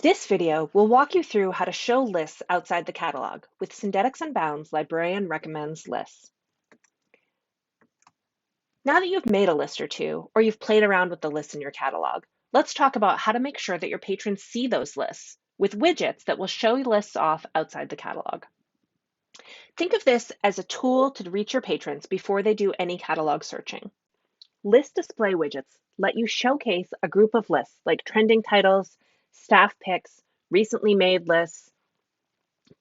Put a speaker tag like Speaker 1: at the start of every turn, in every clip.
Speaker 1: This video will walk you through how to show lists outside the catalog with Syndetics Unbound's Librarian Recommends Lists. Now that you've made a list or two, or you've played around with the lists in your catalog, let's talk about how to make sure that your patrons see those lists with widgets that will show lists off outside the catalog. Think of this as a tool to reach your patrons before they do any catalog searching. List Display Widgets let you showcase a group of lists like trending titles, staff picks, recently made lists,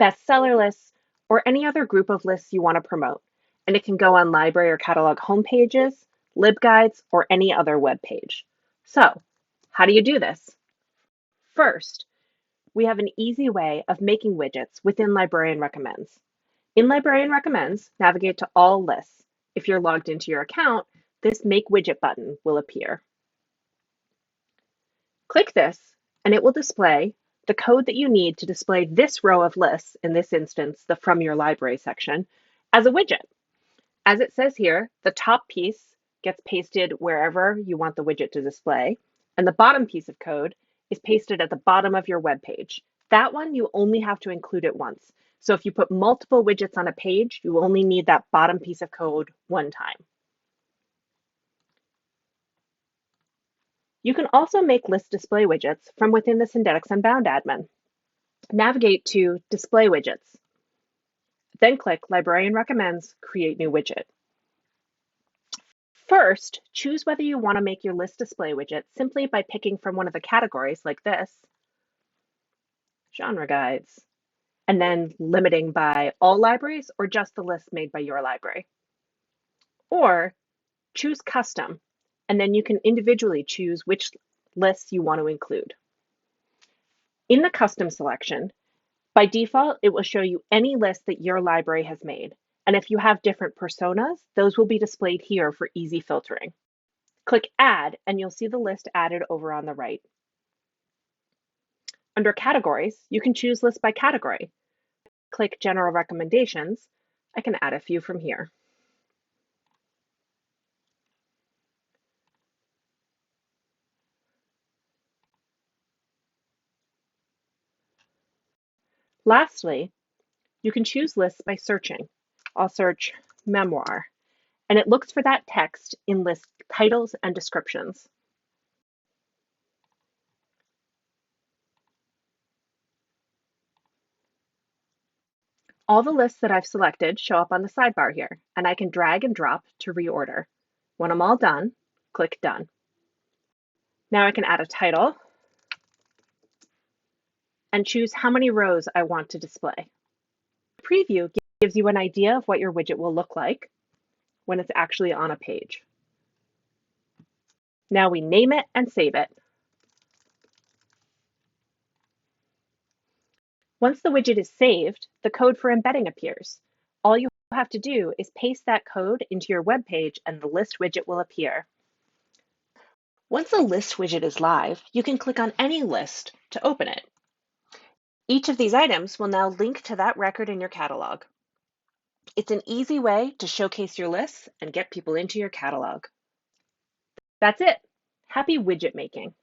Speaker 1: bestseller lists, or any other group of lists you want to promote. And it can go on library or catalog homepages, LibGuides, or any other web page. So, how do you do this? First, we have an easy way of making widgets within Librarian Recommends. In Librarian Recommends, navigate to All Lists. If you're logged into your account, this Make Widget button will appear. Click this, and it will display the code that you need to display this row of lists, in this instance, the From Your Library section, as a widget. As it says here, the top piece gets pasted wherever you want the widget to display, and the bottom piece of code is pasted at the bottom of your web page. That one, you only have to include it once. So if you put multiple widgets on a page, you only need that bottom piece of code one time. You can also make list display widgets from within the Syndetics Unbound admin. Navigate to Display Widgets. Then click Librarian Recommends Create New Widget. First, choose whether you want to make your list display widget simply by picking from one of the categories like this, genre guides, and then limiting by all libraries or just the list made by your library. Or choose custom, and then you can individually choose which lists you want to include. In the custom selection, by default, it will show you any list that your library has made. And if you have different personas, those will be displayed here for easy filtering. Click Add, and you'll see the list added over on the right. Under Categories, you can choose List by Category. Click General Recommendations. I can add a few from here. Lastly, you can choose lists by searching. I'll search memoir, and it looks for that text in list titles and descriptions. All the lists that I've selected show up on the sidebar here, and I can drag and drop to reorder. When I'm all done, click Done. Now I can add a title and choose how many rows I want to display. Preview gives you an idea of what your widget will look like when it's actually on a page. Now we name it and save it. Once the widget is saved, the code for embedding appears. All you have to do is paste that code into your web page and the list widget will appear. Once the list widget is live, you can click on any list to open it. Each of these items will now link to that record in your catalog. It's an easy way to showcase your lists and get people into your catalog. That's it. Happy widget making.